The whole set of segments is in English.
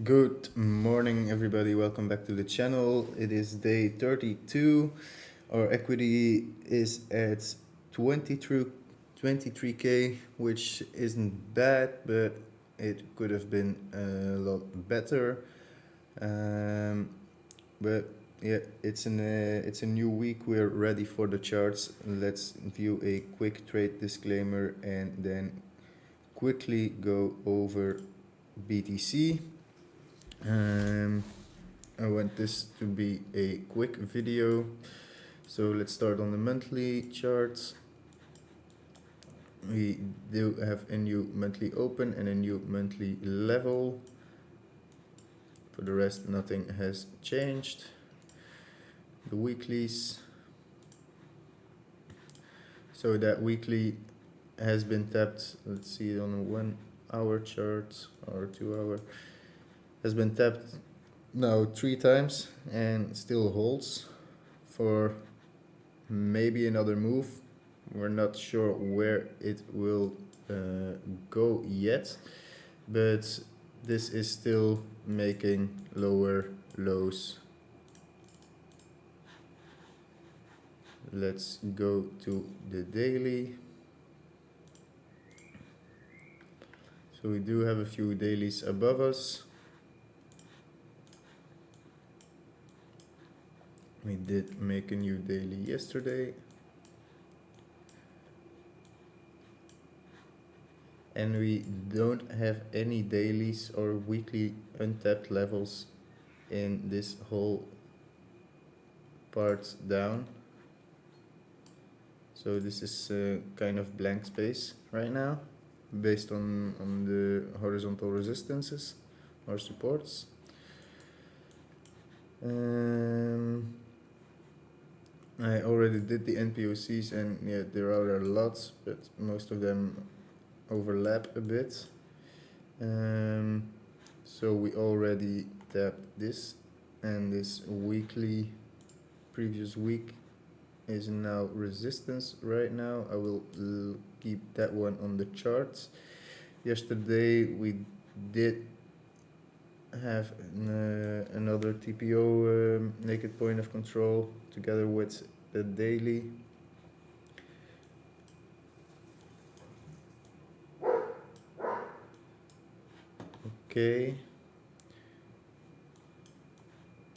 Good morning, everybody. Welcome back to the channel. It is day 32. Our equity is at 23k, which isn't bad, but it could have been a lot better. But yeah, it's a new week. We're ready for the charts. Let's view a quick trade disclaimer and then quickly go over BTC. I want this to be a quick video, so let's start on the monthly charts. We do have a new monthly open and a new monthly level. For the rest, nothing has changed. The weeklies, so that weekly has been tapped. Let's see it on a 1 hour chart or 2 hour. Has been tapped now 3 times and still holds for maybe another move. We're not sure where it will go yet, but this is still making lower lows. Let's go to the daily. So we do have a few dailies above us. We did make a new daily yesterday. And we don't have any dailies or weekly untapped levels in this whole part down. So this is kind of blank space right now, based on the horizontal resistances or supports. I already did the NPOCs, and yeah, there are a lot, but most of them overlap a bit. So we already tapped this, and this weekly previous week is now resistance right now. I will keep that one on the charts. Yesterday we did have another TPO naked point of control together with the daily. Okay,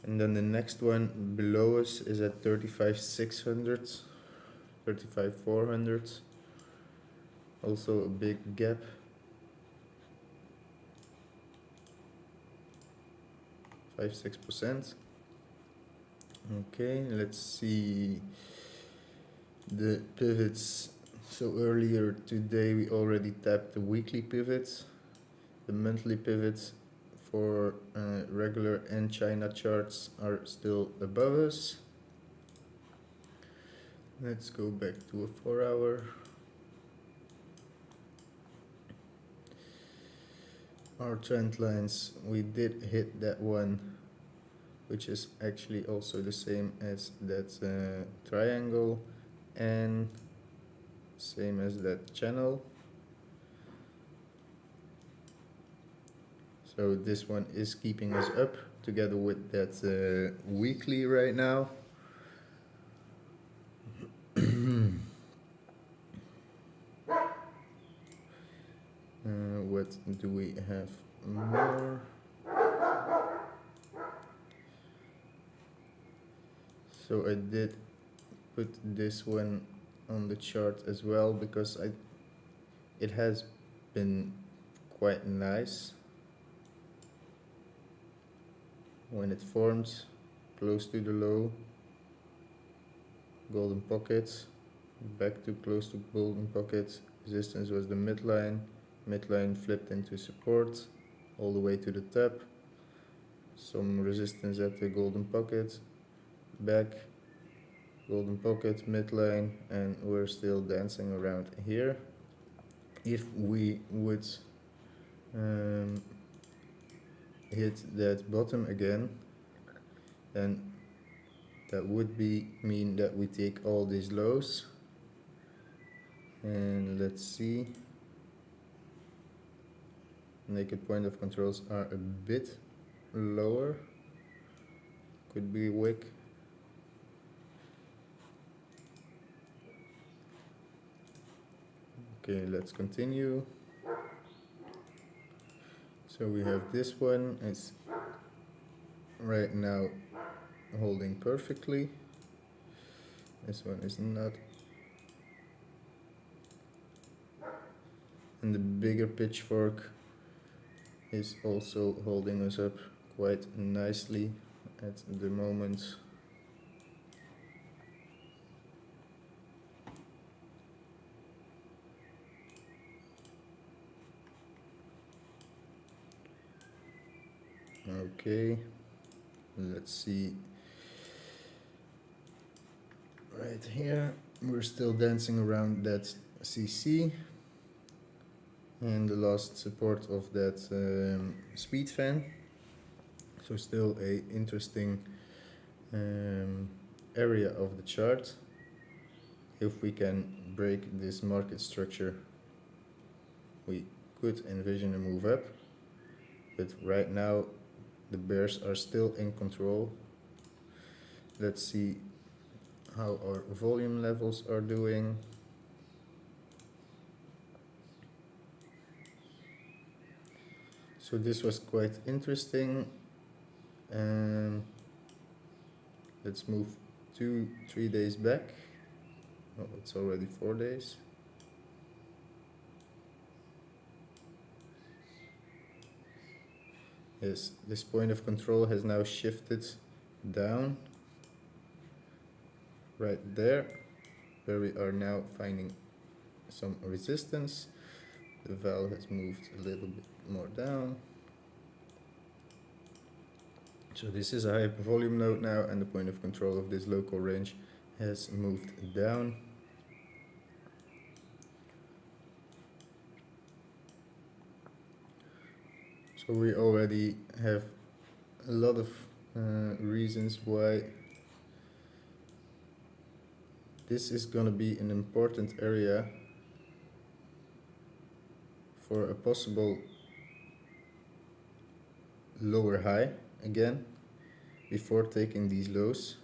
and then the next one below us is at 35,600, 35,400. Also a big gap. Five, 6%. Okay, let's see the pivots. So earlier today we already tapped the weekly pivots. The monthly pivots for regular and China charts are still above us. Let's go back to a 4 hour. Our trend lines, we did hit that one, which is actually also the same as that triangle and same as that channel. So this one is keeping us up together with that weekly right now. What do we have more? So I did put this one on the chart as well because it has been quite nice when it forms close to the low, golden pockets, back to close to golden pockets. Resistance was the midline. Midline flipped into support all the way to the top. Some resistance at the golden pocket, back, golden pocket, midline, and we're still dancing around here. If we would hit that bottom again, then that would mean that we take all these lows. And let's see. Naked point of controls are a bit lower, could be wick. Okay, let's continue. So we have this one, it's right now holding perfectly. This one is not. And the bigger pitchfork is also holding us up quite nicely at the moment. Okay, let's see. Right here, we're still dancing around that CC and the last support of that speed fan. So still a interesting area of the chart. If we can break this market structure, we could envision a move up, but right now the bears are still in control. Let's see how our volume levels are doing. So this was quite interesting. Let's move 2-3 days back. Oh, it's already 4 days. Yes, this point of control has now shifted down right there, where we are now finding some resistance. The val has moved a little bit more down. So this is a high volume node now, and the point of control of this local range has moved down. So we already have a lot of reasons why this is going to be an important area for a possible lower high again before taking these lows.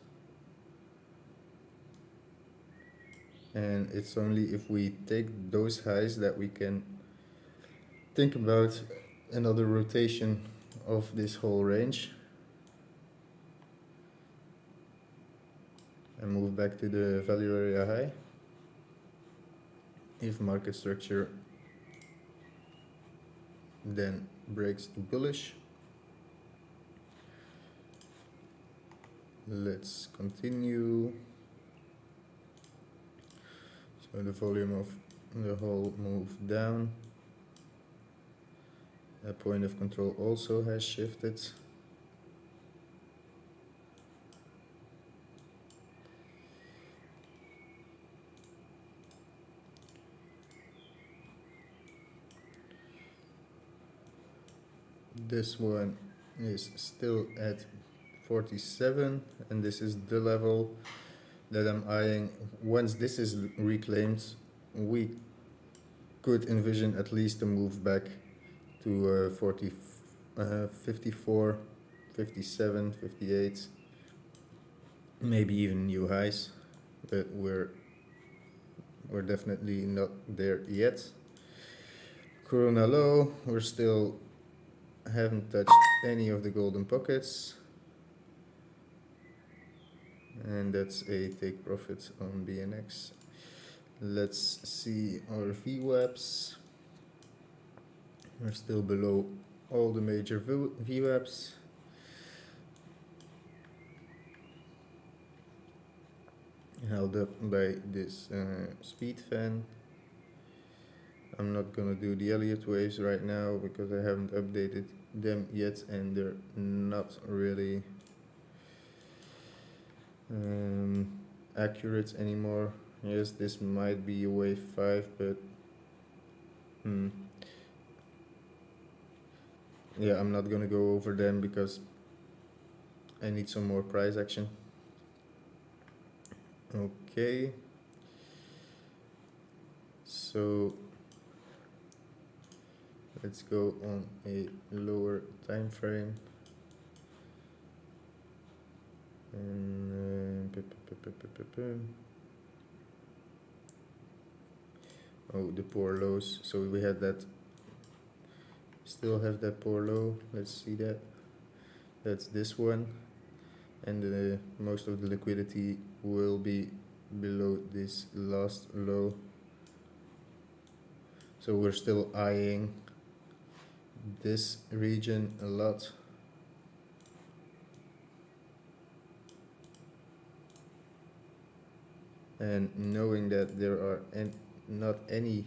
And it's only if we take those highs that we can think about another rotation of this whole range and move back to the value area high if market structure then breaks to bullish. Let's continue. So the volume of the whole moved down. A point of control also has shifted. This one is still at 47, and this is the level that I'm eyeing. Once this is reclaimed, we could envision at least a move back to 54, 57, 58, maybe even new highs, but we're definitely not there yet. Corona low, we're still haven't touched any of the golden pockets, and that's a take profit on BNX. Let's see our VWAPs. We're still below all the major VWAPs. Held up by this speed fan. I'm not gonna do the Elliott waves right now because I haven't updated them yet, and they're not really accurate anymore. Yes, this might be a wave 5, but yeah, I'm not gonna go over them because I need some more price action. Okay, so let's go on a lower time frame. And oh, the poor lows. So we had that. Still have that poor low. Let's see that. That's this one, and most of the liquidity will be below this last low. So we're still eyeing this region a lot. And knowing that there are not any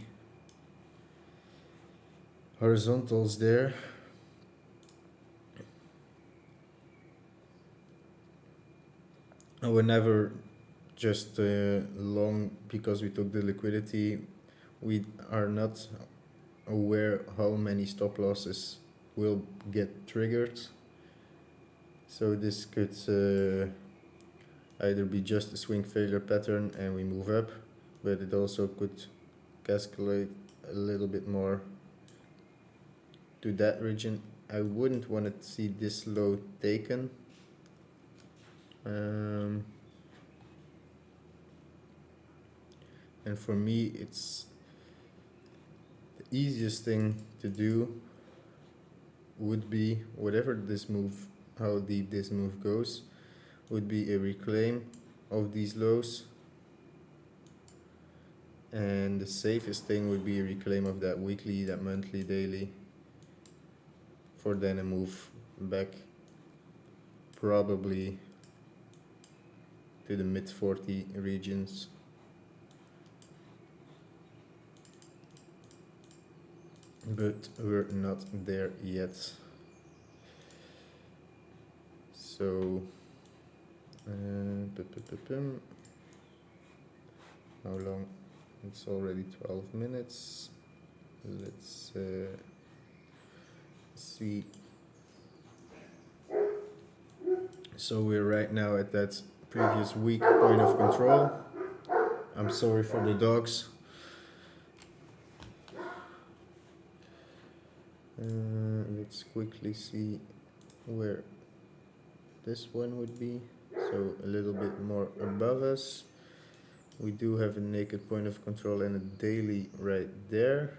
horizontals there, I would never just long because we took the liquidity. We are not aware how many stop losses will get triggered. So this could either be just a swing failure pattern and we move up, but it also could cascade a little bit more to that region. I wouldn't want to see this low taken. And for me, it's the easiest thing to do would be whatever this move, how deep this move goes, would be a reclaim of these lows, and the safest thing would be a reclaim of that weekly, that monthly, daily, for then a move back probably to the mid 40 regions. But we're not there yet. So how long? It's already 12 minutes. Let's see. So we're right now at that previous weak point of control. I'm sorry for the dogs. Let's quickly see where this one would be. So a little bit more above us. We do have a naked point of control and a daily right there,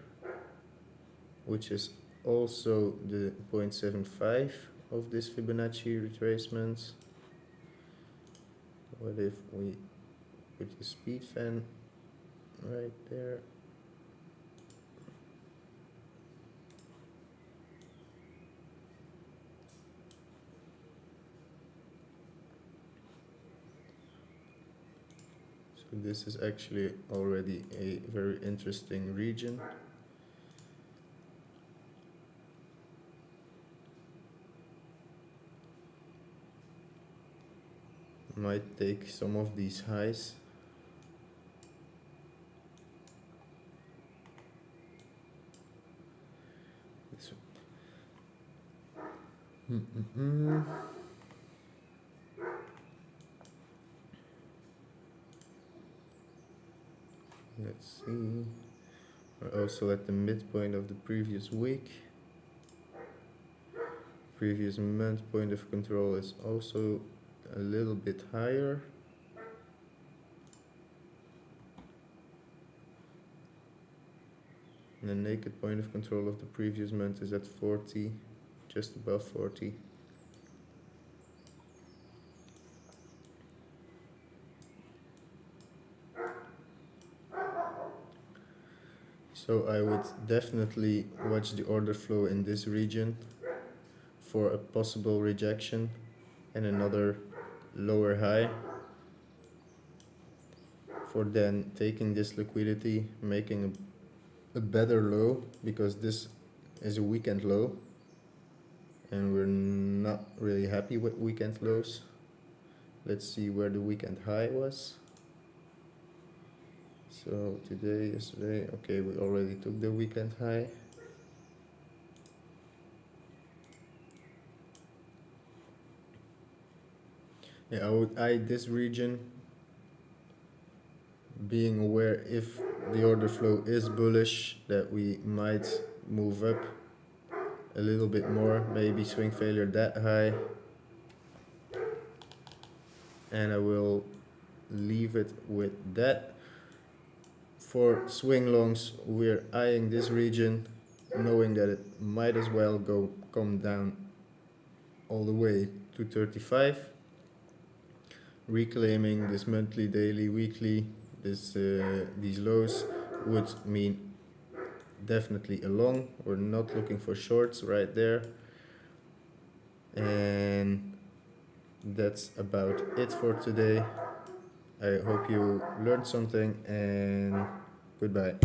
which is also the 0.75 of this Fibonacci retracement. What if we put the speed fan right there? So this is actually already a very interesting region. Might take some of these highs. Let's see. We're also at the midpoint of the previous week. Previous month point of control is also a little bit higher. And the naked point of control of the previous month is at 40, just above 40. So I would definitely watch the order flow in this region for a possible rejection and another lower high, for then taking this liquidity, making a better low, because this is a weekend low and we're not really happy with weekend lows. Let's see where the weekend high was. So today, yesterday, okay, we already took the weekend high. Yeah, I would eye this region, being aware if the order flow is bullish that we might move up a little bit more, maybe swing failure that high. and I will leave it with that. For swing longs, we're eyeing this region, knowing that it might as well come down all the way to 35, reclaiming this monthly, daily, weekly. These lows would mean definitely a long. We're not looking for shorts right there. And that's about it for today. I hope you learned something, and goodbye.